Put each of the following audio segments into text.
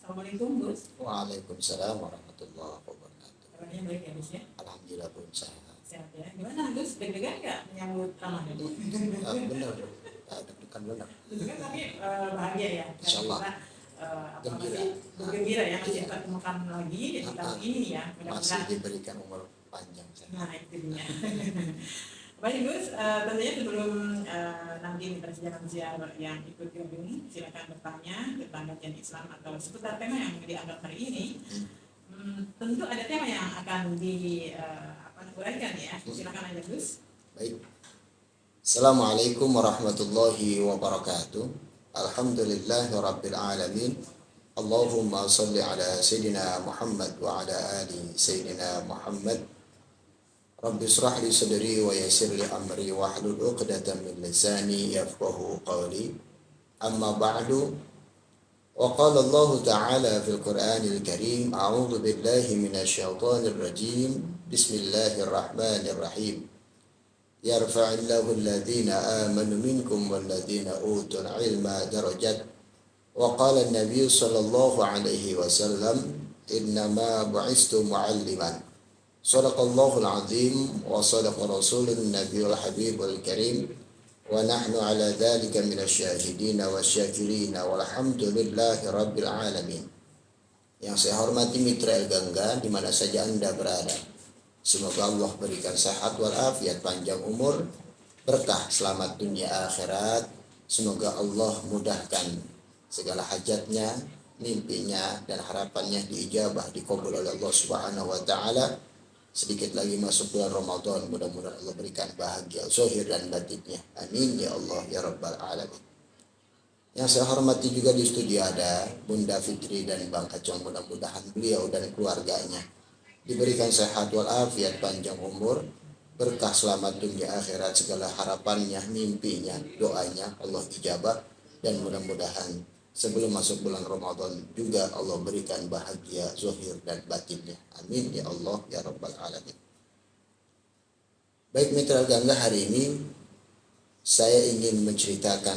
Assalamualaikum Gus. Waalaikumsalam warahmatullahi wabarakatuh. Kabarnya baik ya Gus ya? Alhamdulillah pun sehat. Sehat ya. Gimana Gus? Deg-degan nggak menyambut Ramadan? Benar, deg-degan benar. Deg-degan tapi bahagia ya. Insyaallah. Masih bergembira ya, masih ketemukan lagi di tahun ini ya. Masih diberikan umur panjang. Nah itu dia. Baik Gus, tentunya sebelum nanti mitra sejarah siar yang ikut gabung, silakan bertanya tentang kajian Islam atau seputar tema yang dianggap hari ini. Tentu ada tema yang akan diuraikan ya. Silakan aja Gus. Baik. Assalamualaikum warahmatullahi wabarakatuh. Alhamdulillahirabbil alamin. Allahumma shalli ala sayyidina Muhammad wa ala ali sayyidina Muhammad. Rabbi israh li sadri wa yassir li amri wa hlul 'uqdatam min lisani yafqahu qawli. Amma ba'du. Wa qala Allah ta'ala fil Qur'anil Karim, a'udzu billahi minasy syaithanir rajim. Bismillahirrahmanirrahim. Yarfa'illahu alladhina amanu minkum walladhina utul ilma darajat. Wa qala an-nabiy sallallahu alaihi wasallam, innama bu'istu mu'alliman. Sadaqallahul azim wa sadaqa rasulun nabiyul habibul karim wa nahnu ala dhalika minasy syahidin wasyakirin walhamdulillahi rabbil alamin. Yang saya hormati mitra El Gangga di mana saja Anda berada. Semoga Allah berikan sehat walafiat, panjang umur, berkah selamat dunia akhirat. Semoga Allah mudahkan segala hajatnya, mimpinya dan harapannya diijabah, dikabul oleh Allah Subhanahu wa taala. Sedikit lagi masuk bulan Ramadan, mudah-mudahan Allah berikan bahagia zahir dan batinnya. Amin ya Allah ya rabbal alamin. Yang saya hormati juga di studio ada Bunda Fitri dan Bang Acong. Mudah-mudahan beliau dan keluarganya diberikan sehat walafiat, panjang umur, berkah selamat dunia akhirat, segala harapannya, mimpinya, doanya Allah ijabah, dan mudah-mudahan sebelum masuk bulan Ramadan juga Allah berikan bahagia zahir dan batinnya. Amin ya Allah ya rabbal alamin. Baik mitra Gangga, hari ini saya ingin menceritakan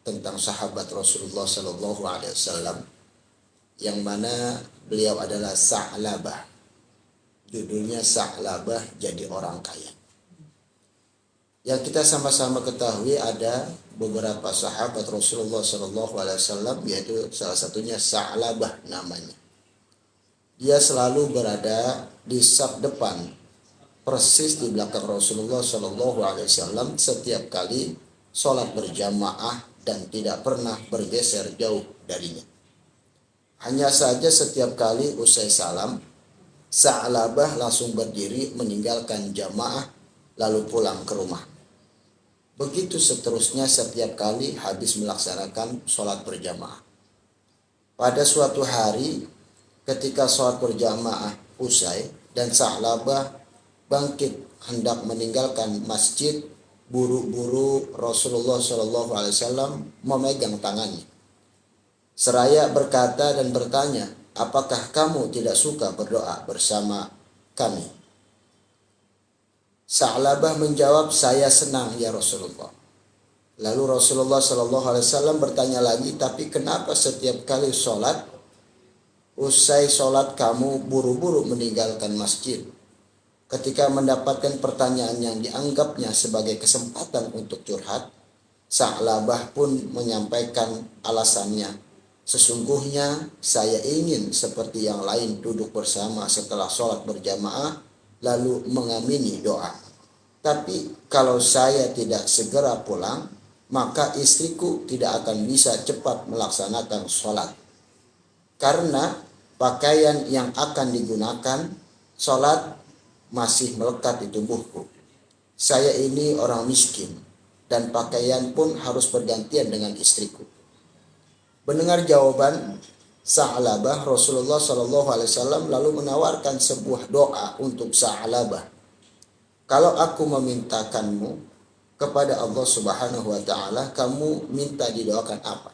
tentang sahabat Rasulullah Sallallahu Alaihi Wasallam yang mana beliau adalah Sa'labah. Judulnya Sa'labah jadi orang kaya. Yang kita sama-sama ketahui ada beberapa sahabat Rasulullah Sallallahu Alaihi Wasallam, yaitu salah satunya Sa'labah namanya. Dia selalu berada di saf depan, persis di belakang Rasulullah Sallallahu Alaihi Wasallam setiap kali sholat berjamaah dan tidak pernah bergeser jauh darinya. Hanya saja setiap kali usai salam, Sa'labah langsung berdiri meninggalkan jamaah lalu pulang ke rumah. Begitu seterusnya setiap kali habis melaksanakan sholat berjamaah. Pada suatu hari ketika sholat berjamaah usai dan Sa'labah bangkit hendak meninggalkan masjid, buru-buru Rasulullah SAW memegang tangannya. Seraya berkata dan bertanya, apakah kamu tidak suka berdoa bersama kami? Sa'labah menjawab, saya senang ya Rasulullah. Lalu Rasulullah SAW bertanya lagi, tapi kenapa setiap kali sholat, usai sholat kamu buru-buru meninggalkan masjid? Ketika mendapatkan pertanyaan yang dianggapnya sebagai kesempatan untuk curhat, Sa'labah pun menyampaikan alasannya. Sesungguhnya saya ingin seperti yang lain duduk bersama setelah sholat berjamaah lalu mengamini doa. Tapi kalau saya tidak segera pulang, maka istriku tidak akan bisa cepat melaksanakan sholat. Karena pakaian yang akan digunakan sholat masih melekat di tubuhku. Saya ini orang miskin dan pakaian pun harus bergantian dengan istriku. Mendengar jawaban Sa'labah, Rasulullah SAW lalu menawarkan sebuah doa untuk Sa'labah. Kalau aku memintakanmu kepada Allah Subhanahu wa taala, kamu minta didoakan apa?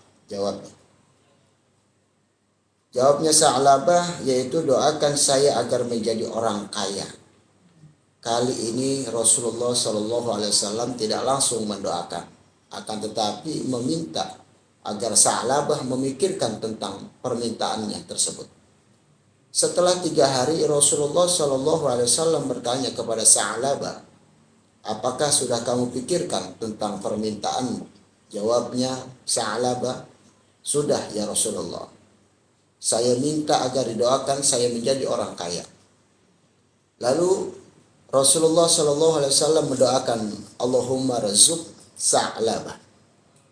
Jawabnya Sa'labah yaitu doakan saya agar menjadi orang kaya. Kali ini Rasulullah SAW tidak langsung mendoakan, akan tetapi meminta agar Sa'labah memikirkan tentang permintaannya tersebut. Setelah 3 hari Rasulullah Shallallahu Alaihi Wasallam bertanya kepada Sa'labah, apakah sudah kamu pikirkan tentang permintaanmu? Jawabnya Sa'labah, sudah ya Rasulullah. Saya minta agar didoakan saya menjadi orang kaya. Lalu Rasulullah Shallallahu Alaihi Wasallam mendoakan Allahumma razuk Sa'labah.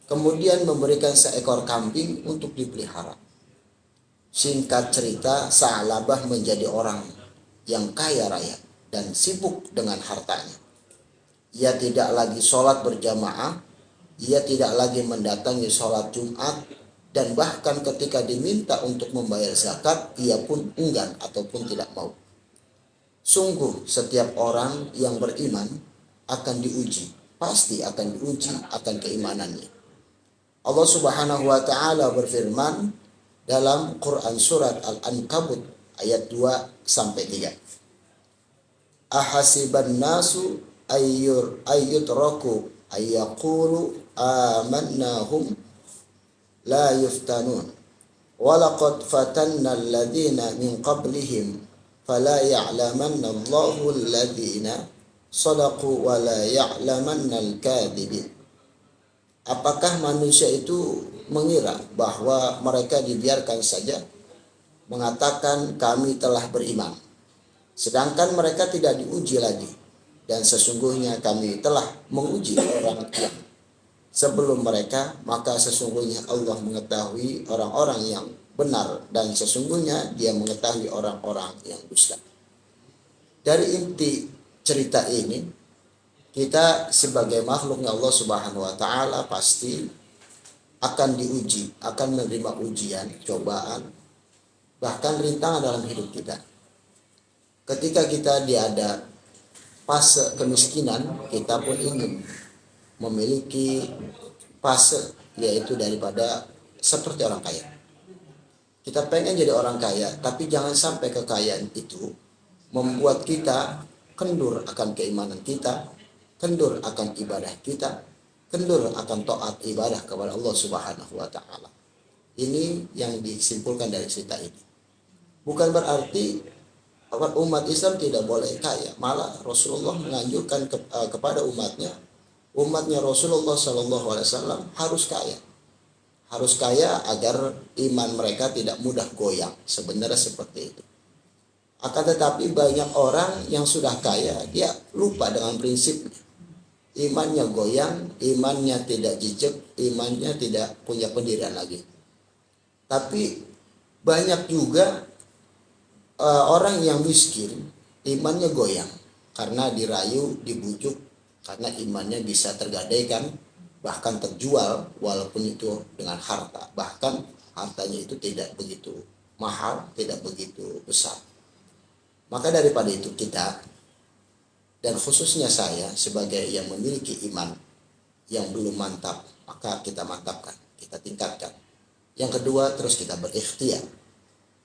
Kemudian memberikan seekor kambing untuk dipelihara. Singkat cerita, Sa'labah menjadi orang yang kaya raya dan sibuk dengan hartanya. Ia tidak lagi sholat berjamaah, ia tidak lagi mendatangi sholat Jumat, dan bahkan ketika diminta untuk membayar zakat, ia pun enggan ataupun tidak mau. Sungguh setiap orang yang beriman akan diuji, pasti akan diuji akan keimanannya. Allah Subhanahu wa taala berfirman dalam Quran surat Al-Ankabut ayat 2 sampai 3. Ahasiban nasu ayyutraku ayyaqulu amannahum la yuftanun walaqad fatanna alladhina min qablihim fala ya'lamanna Allahu alladhina sadaqu wa la ya'lamanna al-kadhibin. Apakah manusia itu mengira bahwa mereka dibiarkan saja mengatakan kami telah beriman, sedangkan mereka tidak diuji lagi? Dan sesungguhnya kami telah menguji orang yang sebelum mereka, maka sesungguhnya Allah mengetahui orang-orang yang benar dan sesungguhnya Dia mengetahui orang-orang yang dusta. Dari inti cerita ini, kita sebagai makhluknya Allah Subhanahu wa taala pasti akan diuji, akan menerima ujian, cobaan, bahkan rintangan dalam hidup kita. Ketika kita ada fase kemiskinan, kita pun ingin memiliki fase yaitu daripada seperti orang kaya. Kita pengen jadi orang kaya, tapi jangan sampai kekayaan itu membuat kita kendur akan keimanan kita, kendur akan ibadah kita, kendur akan taat ibadah kepada Allah Subhanahu wa taala. Ini yang disimpulkan dari cerita ini. Bukan berarti umat Islam tidak boleh kaya, malah Rasulullah menganjurkan kepada umatnya Rasulullah Shallallahu Alaihi Wasallam harus kaya agar iman mereka tidak mudah goyang. Sebenarnya seperti itu. Akan tetapi banyak orang yang sudah kaya, dia lupa dengan prinsipnya. Imannya goyang, imannya tidak jejak, imannya tidak punya pendirian lagi. Tapi banyak juga orang yang miskin, imannya goyang karena dirayu, dibujuk, karena imannya bisa tergadaikan, bahkan terjual walaupun itu dengan harta. Bahkan hartanya itu tidak begitu mahal, tidak begitu besar. Maka daripada itu kita, dan khususnya saya sebagai yang memiliki iman yang belum mantap, maka kita mantapkan, kita tingkatkan. Yang kedua, terus kita berikhtiar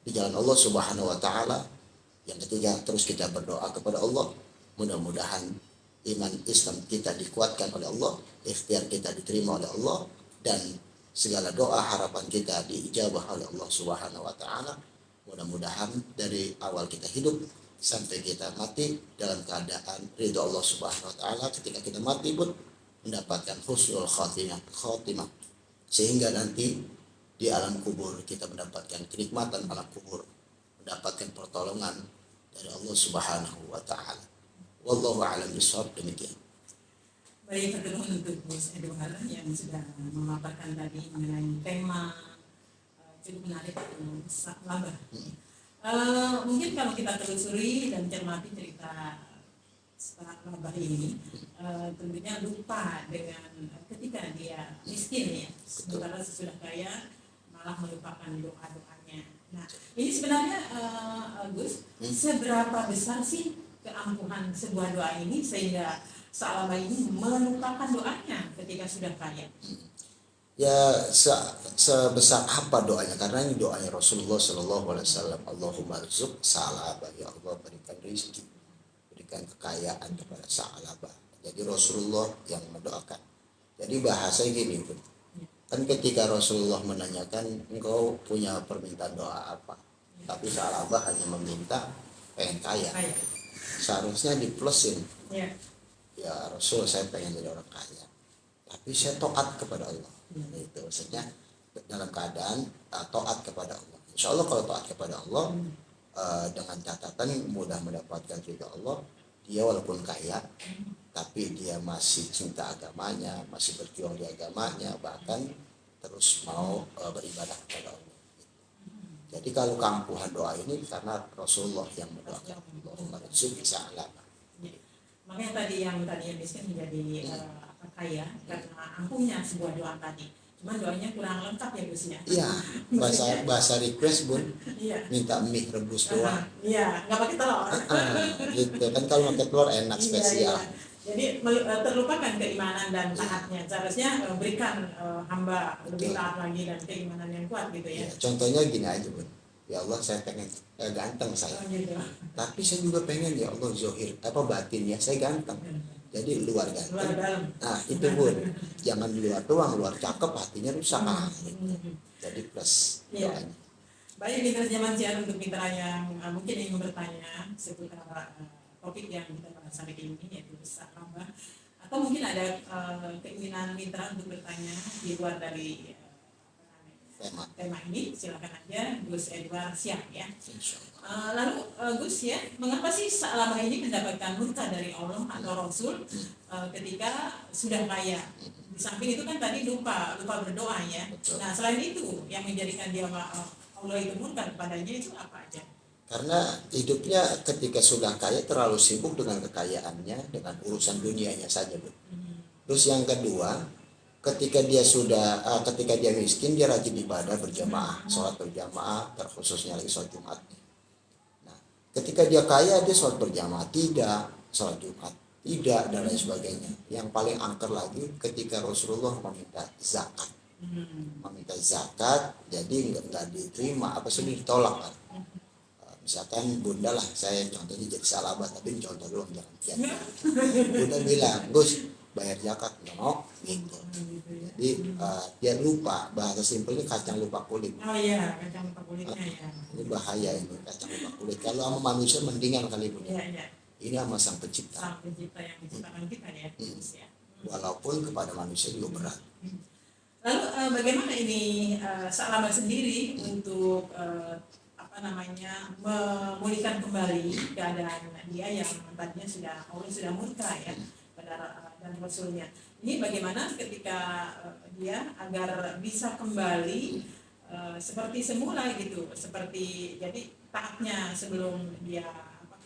di jalan Allah Subhanahu wa taala. Yang ketiga, terus kita berdoa kepada Allah, mudah-mudahan iman Islam kita dikuatkan oleh Allah, ikhtiar kita diterima oleh Allah, dan segala doa harapan kita diijabah oleh Allah Subhanahu wa taala. Mudah-mudahan dari awal kita hidup sampai kita mati dalam keadaan ridho Allah Subhanahu wa taala. Ketika kita mati pun mendapatkan husnul khatimah, sehingga nanti di alam kubur kita mendapatkan kenikmatan alam kubur, mendapatkan pertolongan dari Allah Subhanahu wa taala. Wallahu a'lam bishawab. Demikian. Baik, terima untuk Gus Edward yang sudah memaparkan tadi mengenai tema cukup menarik Sa'labah. Mungkin kalau kita telusuri dan cermati cerita Sa'labah ini, tentunya lupa dengan ketika dia miskin ya, sementara sesudah kaya malah melupakan doa-doanya. Nah, ini sebenarnya Gus, seberapa besar sih keampuhan sebuah doa ini sehingga Sa'labah ini melupakan doanya ketika sudah kaya? Ya, sebesar apa doanya? Karena ini doanya Rasulullah Shallallahu Alaihi Wasallam. Allahumma rizq Sa'labah, ya Allah berikan rezeki, berikan kekayaan kepada Sa'labah. Jadi Rasulullah yang mendoakan. Jadi bahasa gini, Kan ketika Rasulullah menanyakan, engkau punya permintaan doa apa? Tapi sahabat hanya meminta pengen kaya. Kaya. Seharusnya diplusin. Ya. Ya Rasul, saya pengen jadi orang kaya. Tapi saya taat kepada Allah. Itu maksudnya dalam keadaan taat kepada Allah. Insya Allah kalau taat kepada Allah, dengan catatan mudah mendapatkan ridha Allah. Dia walaupun kaya, tapi dia masih cinta agamanya, masih berjuang di agamanya, bahkan terus mau beribadah kepada Allah. Jadi kalau kampuhan doa ini karena Rasulullah yang mendoakan, Allahumma rizqi sa'alam. Makanya tadi yang miskin menjadi kaya karena ampuhnya sebuah doa tadi. Cuma doanya kurang lengkap ya Gus ya. Iya, bahasa request Bun, Iya. minta mie rebus doang. Iya, nggak pakai telur. Gitu kan, kalau pakai telur enak spesial. Iya. Jadi terlupakan keimanan dan taatnya. Seharusnya berikan hamba lebih taat lagi dan keimanan yang kuat gitu ya. Ya, contohnya gini aja Bun. Ya Allah, saya pengen ganteng saya. Gitu. Tapi saya juga pengen ya Allah zohir batin ya saya ganteng. Jadi luar ganteng. Luar dalam. Nah itu Bun, jangan luar doang, luar cakep hatinya rusak. Gitu. Jadi plus doanya. Baik mitra zaman siar, untuk mitra yang mungkin ingin bertanya seputar topik yang kita bahas hari ini yaitu sahabat, atau mungkin ada keinginan mitra untuk bertanya di luar dari tema ini, silakan aja Gus Edward siap ya. Lalu Gus ya, mengapa sih selama ini mendapatkan murka dari Allah atau Rasul ketika sudah kaya? Di samping itu kan tadi lupa berdoa ya. Nah selain itu yang menjadikan dia Allah itu murka kepadanya itu apa aja? Karena hidupnya ketika sudah kaya terlalu sibuk dengan kekayaannya, dengan urusan dunianya saja Bu. Terus yang kedua, ketika dia miskin, dia rajin ibadah berjamaah, sholat berjamaah, terkhususnya lagi sholat Jumat. Nah, ketika dia kaya, dia sholat berjamaah tidak, sholat Jumat tidak, dan lain sebagainya. Yang paling angker lagi ketika Rasulullah meminta zakat, jadi nggak diterima, sudah ditolak kan. Misalkan Bunda lah, saya contohnya jadi salabat, tapi ini contoh doang, jangan. Bunda bilang, Gus, bayar zakat, nggak mau, gitu. Jadi dia lupa, bahasa simpelnya kacang lupa kulit. Oh iya, kacang lupa kulitnya ya. Ini bahaya ini, kacang lupa kulit. Kalau sama manusia mendingan kali Bunda. Iya. Ini sama Sang Pencipta. Sang Pencipta yang menciptakan kita ya. Walaupun kepada manusia juga berat. Lalu bagaimana ini Salamat sendiri untuk memulihkan kembali keadaan dia yang tadinya Allah sudah murka ya pada dan Rasulnya. Ini bagaimana ketika dia agar bisa kembali seperti semula gitu, seperti jadi taatnya sebelum dia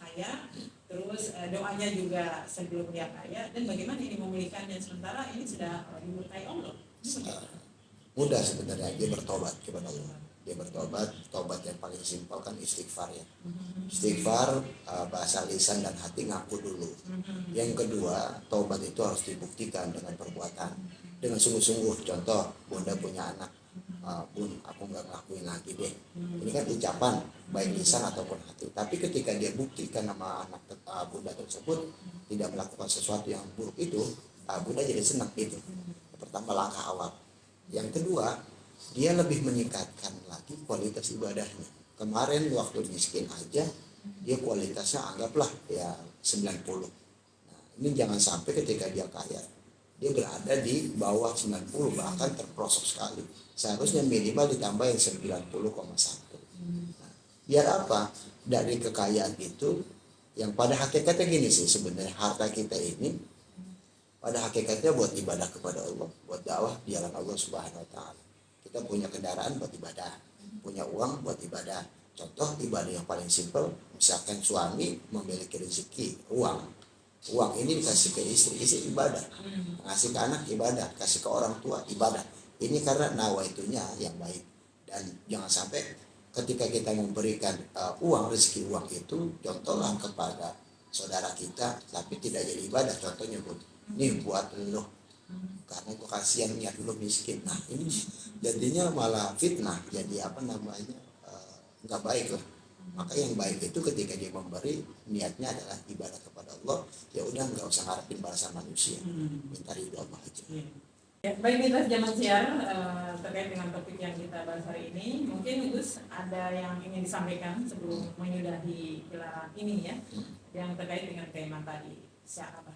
kaya, terus doanya juga sebelum dia kaya, dan bagaimana ini memulihkannya sementara ini sudah dimurkai Allah. Mudah sebenarnya, dia bertobat kepada Allah. Dia bertobat, tobat yang paling simpel kan istighfar ya. Istighfar bahasa lisan dan hati ngaku dulu. Yang kedua, tobat itu harus dibuktikan dengan perbuatan, dengan sungguh-sungguh. Contoh, Bunda punya anak, Bun, aku nggak ngelakuin lagi deh. Ini kan ucapan baik lisan ataupun hati. Tapi ketika dia buktikan sama anak Bunda tersebut tidak melakukan sesuatu yang buruk itu, Bunda jadi senang gitu. Pertama, langkah awal. Yang kedua, dia lebih meningkatkan lagi kualitas ibadahnya. Kemarin waktu miskin aja, dia kualitasnya anggaplah ya 90. Nah, ini jangan sampai ketika dia kaya, dia berada di bawah 90, bahkan terprosok sekali. Seharusnya minimal ditambah yang 90,1. Nah, biar apa? Dari kekayaan itu, yang pada hakikatnya gini sih sebenarnya, harta kita ini pada hakikatnya buat ibadah kepada Allah, buat dakwah di jalan Allah Subhanahu wa taala. Kita punya kendaraan buat ibadah, punya uang buat ibadah. Contoh ibadah yang paling simpel, misalkan suami memiliki rezeki uang ini dikasih ke istri ibadah, ngasih ke anak ibadah, kasih ke orang tua ibadah. Ini karena nawaitunya yang baik. Dan jangan sampai ketika kita memberikan rezeki uang itu, contohlah kepada saudara kita, tapi tidak jadi ibadah. Contohnya ini buat lo, karena gue kasihan niat dulu miskin. Nah ini jadinya malah fitnah, jadi nggak baik lah. Maka yang baik itu ketika dia memberi, niatnya adalah ibadah kepada Allah. Ya udah, nggak usah ngarepin balasan manusia, minta ridho Allah aja. Ya, baik mitra zaman siar, terkait dengan topik yang kita bahas hari ini, mungkin Gus ada yang ingin disampaikan sebelum menyudahi gelaran ini ya, yang terkait dengan tema tadi, siapa?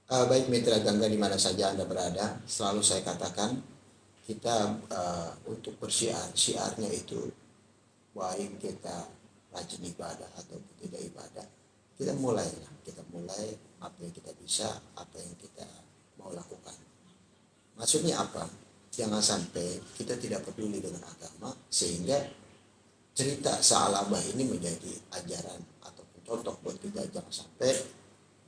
Baik mitra Gangga di mana saja Anda berada, selalu saya katakan kita untuk siarnya itu baik kita rajin ibadah atau tidak ibadah, kita mulai apa yang kita bisa, apa yang kita mau lakukan. Maksudnya apa? Jangan sampai kita tidak peduli dengan agama sehingga cerita Sa'labah ini menjadi ajaran ataupun contoh buat kita. Jangan sampai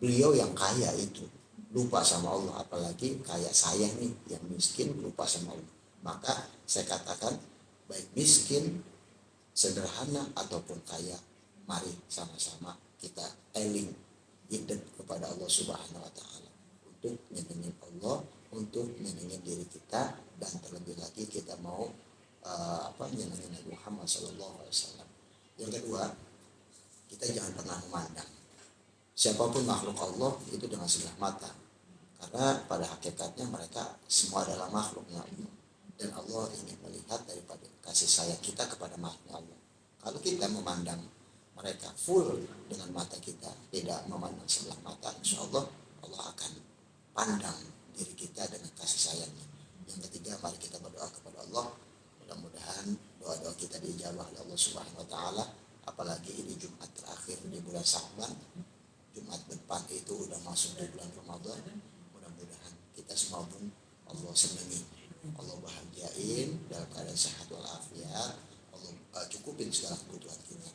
beliau yang kaya itu lupa sama Allah, apalagi kayak saya nih yang miskin lupa sama Allah. Maka saya katakan baik miskin, sederhana ataupun kaya, mari sama-sama kita eling ingat kepada Allah Subhanahu wa taala untuk nyenengin Allah, untuk nyenengin diri kita, dan terlebih lagi kita mau nyenengin Nabi Muhammad SAW. Yang kedua, kita jangan pernah memandang siapapun makhluk Allah itu dengan sebelah mata, karena pada hakikatnya mereka semua adalah makhluknya Allah, dan Allah ingin melihat daripada kasih sayang kita kepada makhluk Allah. Kalau kita memandang mereka full dengan mata kita, tidak memandang sebelah mata, insya Allah Allah akan pandang diri kita dengan kasih sayangnya. Yang ketiga, mari kita berdoa kepada Allah, mudah-mudahan doa-doa kita dijawab oleh Allah Subhanahu wa taala, apalagi ini Jumat terakhir di bulan Sya'ban. Jumat depan itu udah masuk di bulan Ramadan. Mudah-mudahan kita semua pun Allah senangi, Allah bahagiain dalam keadaan sehat walafiat, Allah cukupin segala kebutuhan kita.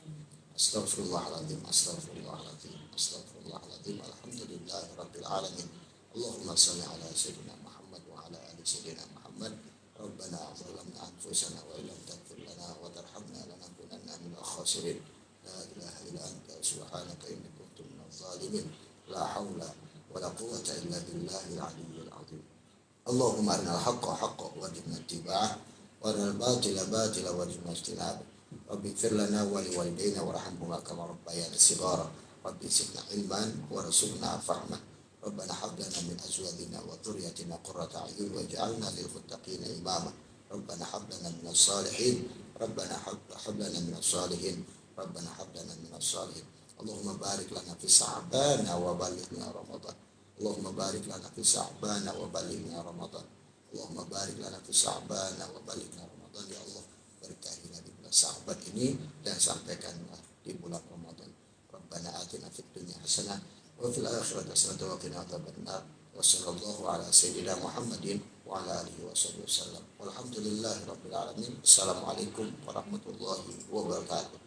Astaghfirullahaladzim, astaghfirullahaladzim, astaghfirullahaladzim. Alhamdulillahirabbil alamin. Allahumma shalli ala sayyidina Muhammad wa ala ali sayyidina Muhammad. Rabbana zalamna anfusana wa illam taghfir lana wa tarhamna lanakunanna minal khasirin. La ilaha illa anta subhanaka inni kuntu minadh dhalimin. La haula wa la quwwata illa billahil aliyyil azim. Allahumma arinal haqqa haqqan warzuqna ittiba'ah wa arinal batila batila warzuqna ijtinabah. Rabbi ighfir lana wa liwalidayna warhamhuma kama rabbayana shighara. Rabbi zidna ilman warzuqna fahma. Rabbana hab lana min azwajina wa dhurriyyatina qurrata a'yun waj'alna lil muttaqina imama. Rabbana hab lana minas salihin. Rabbana hab lana minas salihin. Rabbana hab lana minas salihin. Allahumma barik lana fi Sya'ban wa ballighna Ramadan. Allahumma barik lana fi Sya'ban wa ballighna Ramadan. Allahumma barik lana fi Sya'ban wa ballighna Ramadan. Ya Allah, berkahi Nabi bulan Sya'ban ini dan sampaikanlah di bulan Ramadan. Rabbana atina fid dunya hasanah wa fil akhirati hasanah wa qina adzabannar. Wa sallallahu ala sayyidina Muhammadin wa ala alihi wasallam. Walhamdulillahirabbil alamin. Assalamualaikum warahmatullahi wabarakatuh.